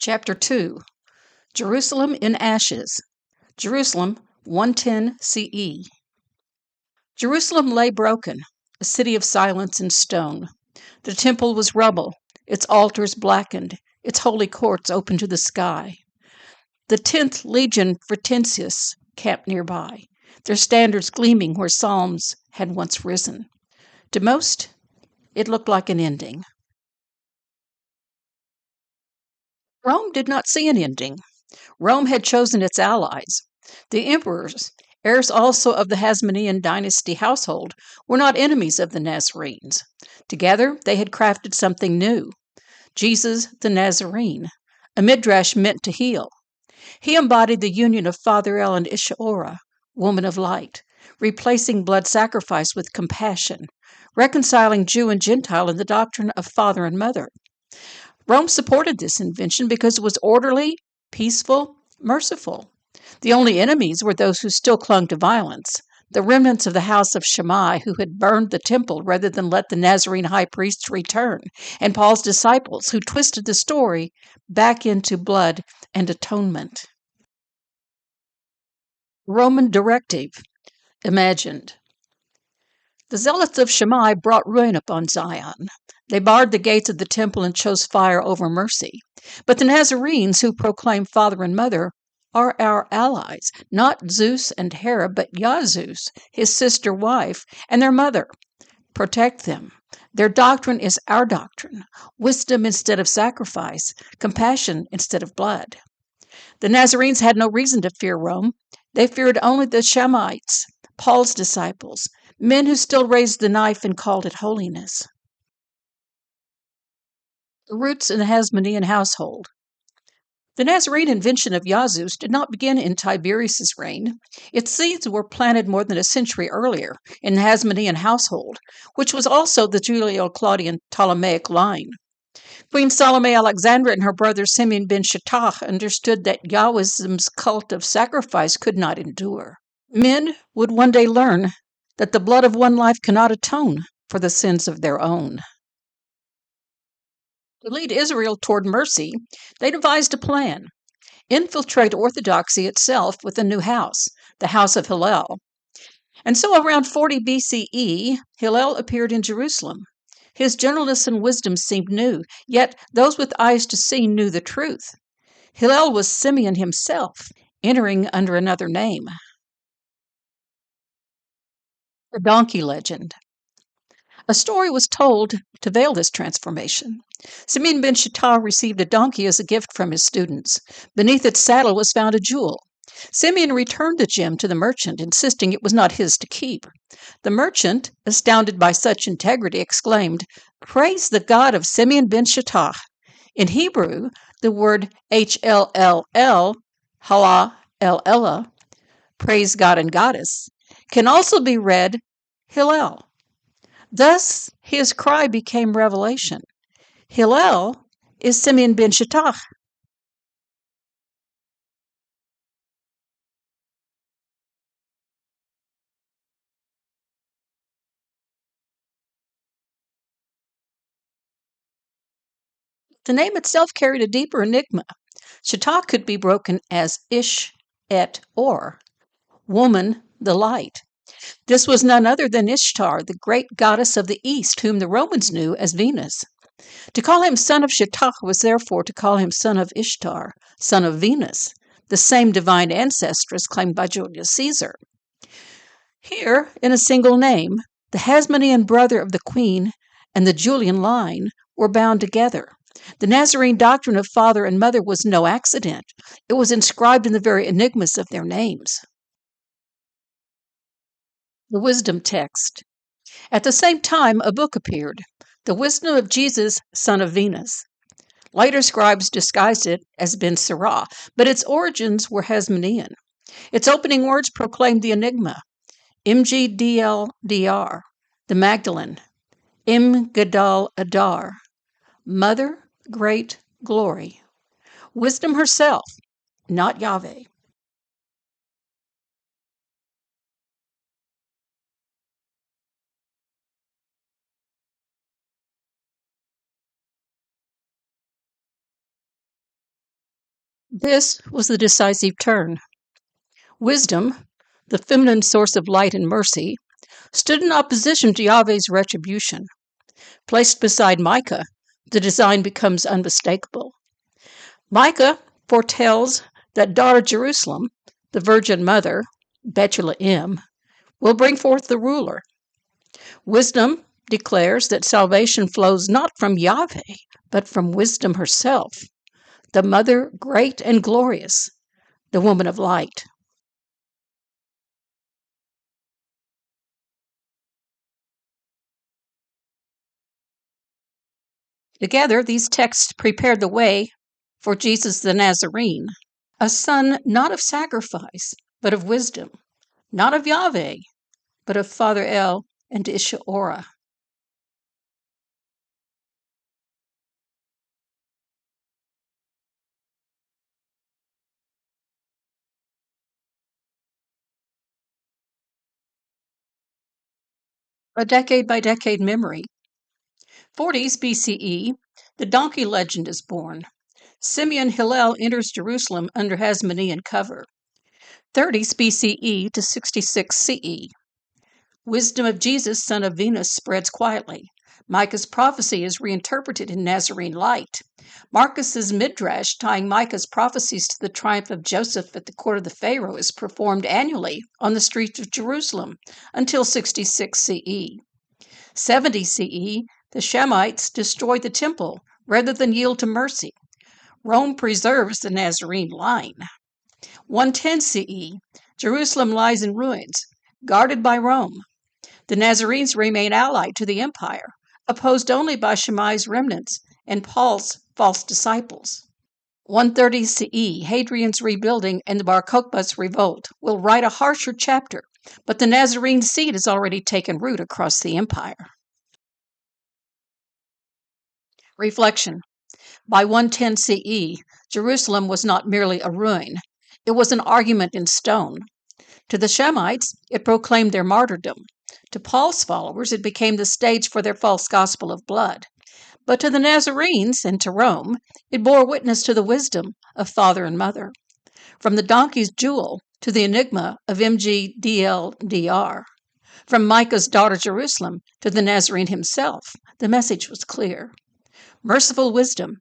Chapter 2. Jerusalem in Ashes. Jerusalem, 110 CE. Jerusalem lay broken, a city of silence and stone. The temple was rubble, its altars blackened, its holy courts open to the sky. The 10th Legion Fretensis camped nearby, their standards gleaming where psalms had once risen. To most, it looked like an ending. Rome did not see an ending. Rome had chosen its allies. The emperors, heirs also of the Hasmonean dynasty household, were not enemies of the Nazarenes. Together they had crafted something new: Jesus the Nazarene, a midrash meant to heal. He embodied the union of Father-El and Isha'ora, woman of light, replacing blood sacrifice with compassion, reconciling Jew and Gentile in the doctrine of father and mother. Rome supported this invention because it was orderly, peaceful, merciful. The only enemies were those who still clung to violence, the remnants of the house of Shammai who had burned the temple rather than let the Nazarene high priests return, and Paul's disciples who twisted the story back into blood and atonement. Roman directive imagined. The zealots of Shammai brought ruin upon Zion. They barred the gates of the temple and chose fire over mercy. But the Nazarenes, who proclaim father and mother, are our allies, not Zeus and Hera, but Yazus, his sister wife, and their mother. Protect them. Their doctrine is our doctrine: wisdom instead of sacrifice, compassion instead of blood. The Nazarenes had no reason to fear Rome. They feared only the Shammaites, Paul's disciples, men who still raised the knife and called it holiness. The roots in the Hasmonean household. The Nazarene invention of Yazus did not begin in Tiberius's reign. Its seeds were planted more than a century earlier in the Hasmonean household, which was also the Julio-Claudian Ptolemaic line. Queen Salome Alexandra and her brother Simeon ben Shattach understood that Yahwism's cult of sacrifice could not endure. Men would one day learn that the blood of one life cannot atone for the sins of their own. To lead Israel toward mercy, they devised a plan: infiltrate orthodoxy itself with a new house, the house of Hillel. And so around 40 BCE, Hillel appeared in Jerusalem. His gentleness and wisdom seemed new, yet those with eyes to see knew the truth. Hillel was Simeon himself, entering under another name. The donkey legend. A story was told to veil this transformation. Simeon ben Shattach received a donkey as a gift from his students. Beneath its saddle was found a jewel. Simeon returned the gem to the merchant, insisting it was not his to keep. The merchant, astounded by such integrity, exclaimed, "Praise the God of Simeon ben Shattach." In Hebrew, the word HLLL, Hala El Ella, praise God and Goddess, can also be read Hillel. Thus, his cry became revelation. Hillel is Simeon ben Shattach. The name itself carried a deeper enigma. Shattach could be broken as Ish et Or, woman, the light. This was none other than Ishtar, the great goddess of the East, whom the Romans knew as Venus. To call him son of Shattach was therefore to call him son of Ishtar, son of Venus, the same divine ancestress claimed by Julius Caesar. Here, in a single name, the Hasmonean brother of the queen and the Julian line were bound together. The Nazarene doctrine of father and mother was no accident. It was inscribed in the very enigmas of their names. The wisdom text. At the same time, a book appeared, The Wisdom of Jesus, Son of Venus. Later scribes disguised it as Ben Sirah, but its origins were Hasmonean. Its opening words proclaimed the enigma: MGDLDR, the Magdalene, Gadal Adar, Mother, Great Glory. Wisdom herself, not Yahweh. This was the decisive turn. Wisdom, the feminine source of light and mercy, stood in opposition to Yahweh's retribution. Placed beside Micah, the design becomes unmistakable. Micah foretells that daughter Jerusalem, the Virgin Mother, Bethlehem, will bring forth the ruler. Wisdom declares that salvation flows not from Yahweh, but from wisdom herself, the Mother great and glorious, the woman of light. Together, these texts prepared the way for Jesus the Nazarene, a son not of sacrifice, but of wisdom, not of Yahweh, but of Father El and Ishaorah. A decade by decade memory. 40s BCE, the donkey legend is born. Simeon Hillel enters Jerusalem under Hasmonean cover. 30s BCE to 66 CE. Wisdom of Jesus, son of Venus, spreads quietly. Micah's prophecy is reinterpreted in Nazarene light. Marcus's midrash, tying Micah's prophecies to the triumph of Joseph at the court of the Pharaoh, is performed annually on the streets of Jerusalem until 66 CE. 70 CE, the Shemites destroyed the temple rather than yield to mercy. Rome preserves the Nazarene line. 110 CE, Jerusalem lies in ruins, guarded by Rome. The Nazarenes remain allied to the empire, opposed only by Shammai's remnants and Paul's false disciples. 130 CE, Hadrian's rebuilding and the Bar Kokhba's revolt will write a harsher chapter, but the Nazarene seed has already taken root across the empire. Reflection. By 110 CE, Jerusalem was not merely a ruin, it was an argument in stone. To the Shemites, it proclaimed their martyrdom. To Paul's followers, it became the stage for their false gospel of blood. But to the Nazarenes and to Rome, it bore witness to the wisdom of father and mother. From the donkey's jewel to the enigma of MGDLDR, from Micah's daughter Jerusalem to the Nazarene himself, the message was clear. Merciful wisdom,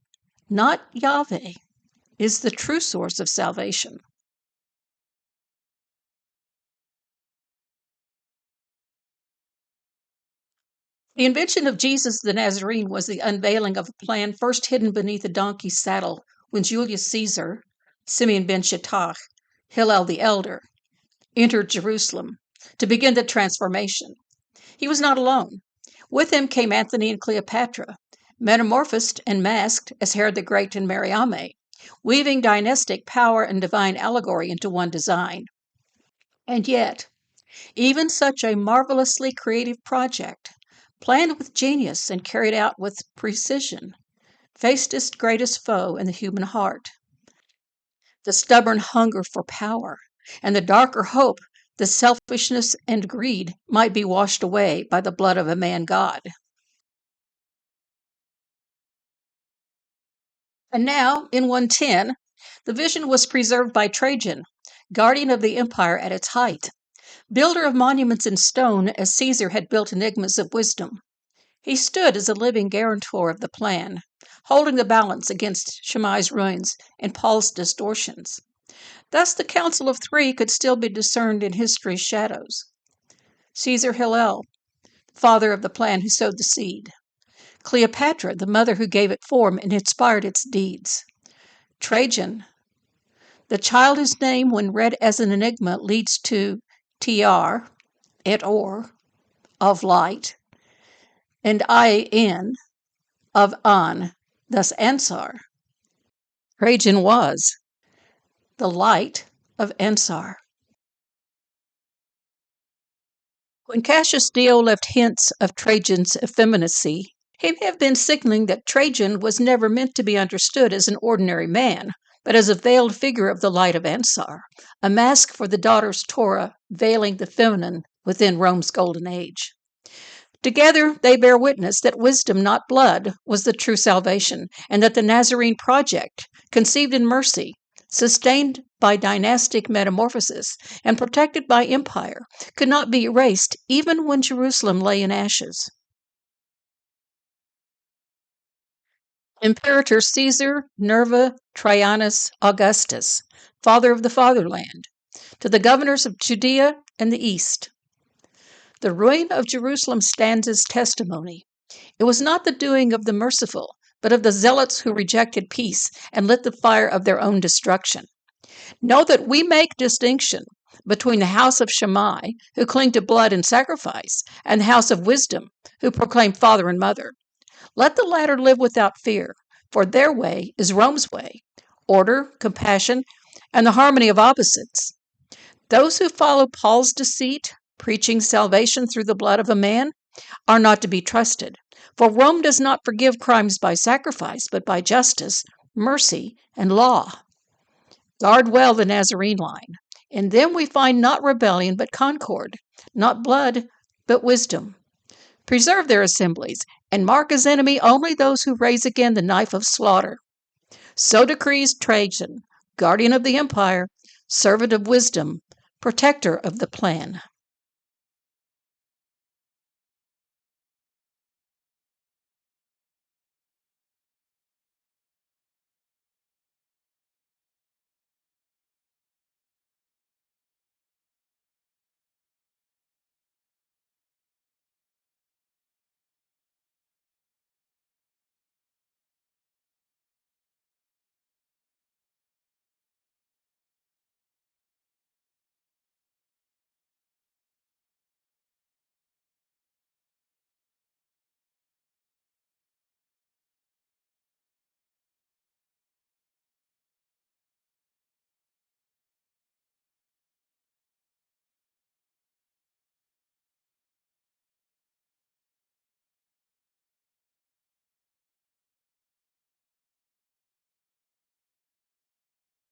not Yahweh, is the true source of salvation. The invention of Jesus the Nazarene was the unveiling of a plan first hidden beneath a donkey's saddle when Julius Caesar, Simeon ben Shattach, Hillel the Elder, entered Jerusalem to begin the transformation. He was not alone. With him came Antony and Cleopatra, metamorphosed and masked as Herod the Great and Mariamne, weaving dynastic power and divine allegory into one design. And yet, even such a marvelously creative project, planned with genius and carried out with precision, faced its greatest foe in the human heart, the stubborn hunger for power, and the darker hope that selfishness and greed might be washed away by the blood of a man-god. And now, in 110, the vision was preserved by Trajan, guardian of the empire at its height, builder of monuments in stone as Caesar had built enigmas of wisdom. He stood as a living guarantor of the plan, holding the balance against Shammai's ruins and Paul's distortions. Thus the Council of Three could still be discerned in history's shadows. Caesar Hillel, father of the plan who sowed the seed. Cleopatra, the mother who gave it form and inspired its deeds. Trajan, the child whose name, when read as an enigma, leads to TR, et or, of light, and IN, of An, thus Ansar. Trajan was the light of Ansar. When Cassius Dio left hints of Trajan's effeminacy, he may have been signaling that Trajan was never meant to be understood as an ordinary man, but as a veiled figure of the light of Ansar, a mask for the daughter's Torah veiling the feminine within Rome's golden age. Together, they bear witness that wisdom, not blood, was the true salvation, and that the Nazarene project, conceived in mercy, sustained by dynastic metamorphosis and protected by empire, could not be erased even when Jerusalem lay in ashes. Imperator Caesar Nerva Trajanus Augustus, father of the fatherland, to the governors of Judea and the east. The ruin of Jerusalem stands as testimony. It was not the doing of the merciful, but of the zealots who rejected peace and lit the fire of their own destruction. Know that we make distinction between the house of Shammai, who cling to blood and sacrifice, and the house of wisdom, who proclaim father and mother. Let the latter live without fear, for their way is Rome's way, order, compassion, and the harmony of opposites. Those who follow Paul's deceit, preaching salvation through the blood of a man, are not to be trusted, for Rome does not forgive crimes by sacrifice, but by justice, mercy, and law. Guard well the Nazarene line. In them we find not rebellion, but concord, not blood, but wisdom. Preserve their assemblies, and mark as enemy only those who raise again the knife of slaughter. So decrees Trajan, guardian of the empire, servant of wisdom, protector of the plan.